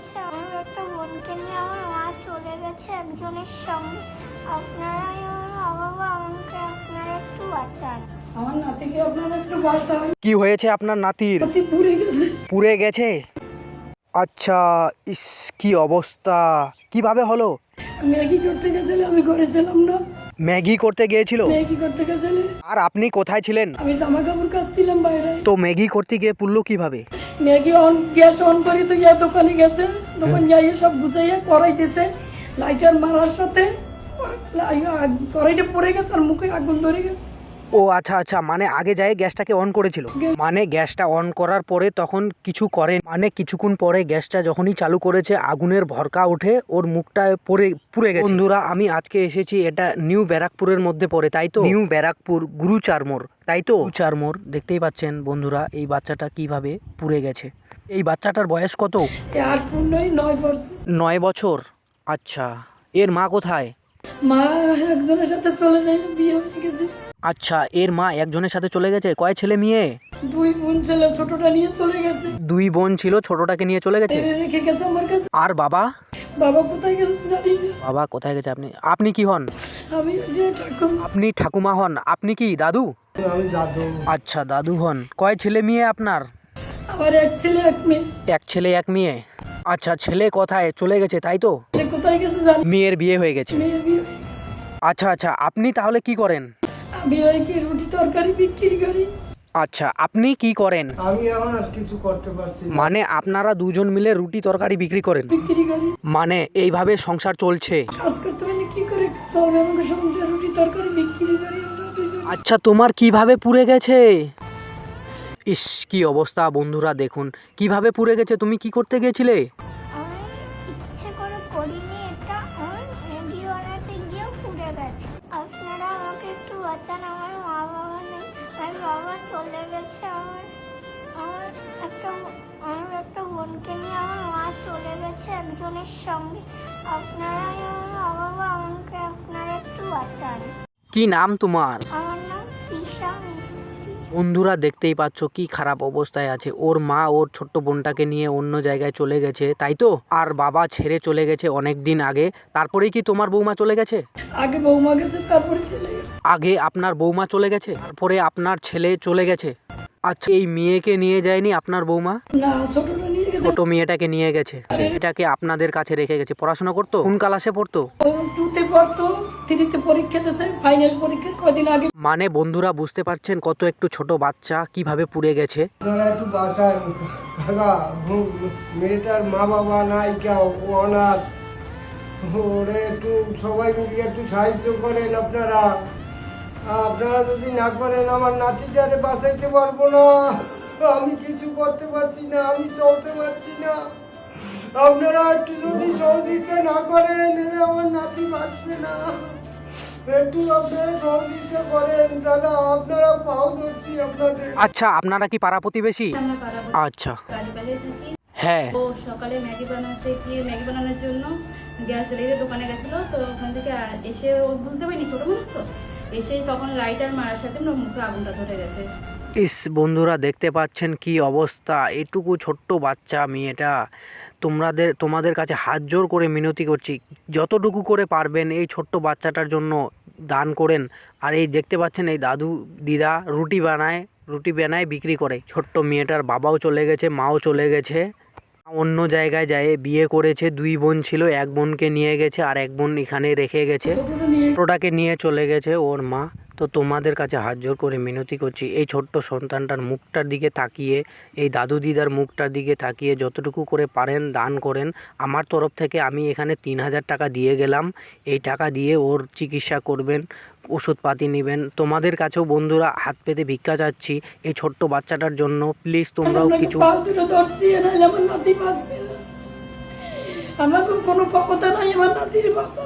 গেছে, আমার একটা বোনকে নিয়ে আমার মা চলে গেছে একজনের সঙ্গে। আপনারাই আমার বাবা, আমাকে আপনারা একটু বাঁচান। আমার নাতিকে আপনারা একটু বাঁচান। কি হয়েছে আপনার নাতির? নাতি পুড়ে গেছে। পুড়ে গেছে? আচ্ছা, ইস কি অবস্থা, কিভাবে হলো? ম্যাগি করতে গেছিলে, আমি করেছিলাম না। ম্যাগি করতে গিয়েছিল? ম্যাগি করতে গেছিলে, আর আপনি কোথায় ছিলেন? আমি জামা কাপড় কাচছিলাম বাইরে। তো ম্যাগি করতে গিয়ে পুড়লো কিভাবে? ম্যাগি গ্যাস অন করে তো ইয়া দোকানে গেছে, দোকান যাইয়ে সব গুছাইয়া কড়াইতেছে, লাইটার মারার সাথে কড়াইটা পড়ে গেছে আর মুখে আগুন ধরে গেছে। ও আচ্ছা আচ্ছা, মানে আগে যায় গ্যাসটাকে অন করেছিল, মানে গ্যাসটা অন করার পরে তখন কিছু করেন, মানে কিছুক্ষণ পরে গ্যাসটা যখনই চালু করেছে আগুনের ভরকা উঠে ওর মুখটা পুড়ে গেছে। বন্ধুরা, আমি আজকে এসেছি, এটা নিউ ব্যারাকপুরের মধ্যে পড়ে, তাই তো? নিউ ব্যারাকপুর গুরুচারমোড়, তাই তো? গুরুচারমোড়, দেখতেই পাচ্ছেন বন্ধুরা এই বাচ্চাটা কিভাবে পুড়ে গেছে। এই বাচ্চাটার বয়স কত? আর পূর্ণই 9 বছর। 9 বছর। আচ্ছা, এর মা কোথায়? মা একজনের সাথে চলে যায়, বিয়ে হয়ে গেছে। আচ্ছা, এর মা একজনের সাথে চলে গেছে। কয় ছেলে মেয়ে? 2 বোন ছেলে, ছোটটা নিয়ে চলে গেছে। 2 বোন ছিল, ছোটটাকে নিয়ে চলে গেছে। রেখে গেছে আমার কাছে। আর বাবা? বাবা কোথায় গেছে জানি না। বাবা কোথায় গেছে? আপনি কি হন? আমি যে ঠাকুর। আপনি ঠাকুমা হন? আপনি কি দাদু? আমি দাদু। আচ্ছা, দাদু হন। কয় ছেলে মেয়ে আপনার? আমার এক ছেলে এক মেয়ে। এক ছেলে এক মেয়ে। আচ্ছা, ছেলে কোথায় চলে গেছে, তাই তো? ছেলে কোথায় গেছে জানি। মেয়ের বিয়ে হয়ে গেছে। মেয়ে বিয়ে হয়ে গেছে। আচ্ছা আচ্ছা, আপনি তাহলে কি করেন? আমি ওই কি রুটি তরকারি বিক্রি করি। আচ্ছা, আপনি কি করেন? আমি এখন আর কিছু করতে পারছি না। মানে আপনারা দুজন মিলে রুটি তরকারি বিক্রি করেন? বিক্রি করি। মানে এইভাবে সংসার চলছে? কাজ করতে পারি কি করে চলবে আমাকে সংসার? রুটি তরকারি বিক্রি করি আমরা দুজন। আচ্ছা, তোমার কিভাবে পুড়ে গেছে? ইস কি অবস্থা বন্ধুরা, দেখুন কিভাবে পুড়ে গেছে। তুমি কি করতে গিয়েছিলে? আমি ইচ্ছে করে করিনি এটা, আমার ম্যাগি বানাতে গিয়েও পুড়ে গেছে। আপনারা আমাকে একটু বাঁচান, আমার মা বাবা নেই, আমার বাবা চলে গেছে। আমার একটা বোনকে নিয়ে আমার মা চলে গেছে একজনের সঙ্গে। আপনারাই আমার বাবা, আমাকে আপনারা একটু বাঁচান। কি নাম তোমার? আমার নাম তৃষা মিস্ত্রি। বন্ধুরা, দেখতেই পাচ্ছ কি খারাপ অবস্থায় আছে। ওর মা ওর ছোট্ট বোনটাকে নিয়ে অন্য জায়গায় চলে গেছে, তাই তো? আর বাবা ছেড়ে চলে গেছে অনেক দিন আগে। তারপরেই কি তোমার বৌমা চলে গেছে? আগে বৌমা গেছে, তারপরে ছেলে গেছে। আগে আপনার বৌমা চলে গেছে, তারপরে আপনার ছেলে চলে গেছে। আচ্ছা, এই মেয়েকে নিয়ে যায়নি আপনার বৌমা? না, ছোটটা নিয়ে গেছে। ছোট মেয়েটাকে নিয়ে গেছে, এটাকে আপনাদের কাছে রেখে গেছে। পড়াশোনা করতো? কোন ক্লাসে পড়তো? ও 2তে পড়তো, 3তে পরীক্ষা দিয়েছে, ফাইনাল পরীক্ষা কদিন আগে। মানে বন্ধুরা, বুঝতে পারছেন কত একটু ছোট বাচ্চা কিভাবে পুড়ে গেছে। আপনারা একটু বাসায় কাকা, মেয়েটার মা বাবা নাই কেউ, ও অনাথ। ওরে একটু সবাই মিলে একটু সাহায্য করেন আপনারা। আপনারা যদি না করেন আমার নাতিটারে বাঁচাইতে পারবো না। আমি কিছু করতে পারছি না, আমি চলতে পারছি না। আপনারা একটু যদি সহযোগিতা না করেন আমার নাতি বাঁচবে না। একটু আপনারা সহযোগিতা করেন দাদা, আপনারা পাও ধরছি আপনাদের। আচ্ছা, আপনারা কি পাড়া প্রতিবেশী? আমরা পাড়া আচ্ছা, কালীবাড়ি থাকি। হ্যাঁ। ও সকালে ম্যাগি বানানোর জন্য গ্যাস লেগে দোকানে গেছিলো, তো ওখান থেকে এসে ও বুঝতে পারিনি, ছোটো মানুষ তো, এসে তখন লাইটার মারার সাথে ওর মুখে আগুনটা ধরে গেছে। ইস বন্ধুরা, দেখতে পাচ্ছেন কি অবস্থা। এটুকু ছোট্ট বাচ্চা মেয়েটা। তোমাদের কাছে হাত জোর করে মিনতি করছি, যতটুকু করে পারবেন এই ছোট্ট বাচ্চাটার জন্য দান করেন। আর এই দেখতে পাচ্ছেন এই দাদু দিদা রুটি বানায় বিক্রি করে। ছোট্ট মেয়েটার বাবাও চলে গেছে, মাও চলে গেছে, অন্য জায়গায় যায় বিয়ে করেছে। 2 বোন ছিল, এক বোনকে নিয়ে গেছে আর এক বোন এখানে রেখে গেছে। ছোটটা নিয়ে ছোটটাকে নিয়ে চলে গেছে ওর মা। তো তোমাদের কাছে হাত জোর করে মিনতি করছি, এই ছোট্ট সন্তানটার মুখটার দিকে তাকিয়ে, এই দাদু দিদার মুখটার দিকে তাকিয়ে যতটুকু করে পারেন দান করেন। আমার তরফ থেকে আমি এখানে 3000 টাকা দিয়ে গেলাম। এই টাকা দিয়ে ওর চিকিৎসা করবেন, ওষুধপাতি নেবেন। তোমাদের কাছেও বন্ধুরা হাত পেতে ভিক্ষা চাচ্ছি এই ছোট্ট বাচ্চাটার জন্য। প্লিজ তোমরাও কিছু। পাও দুটো ধরছি, নাহলে আমার নাতি বাঁচবে না। আমার কোনো ক্ষমতা নাই আমার নাতির বাঁচা।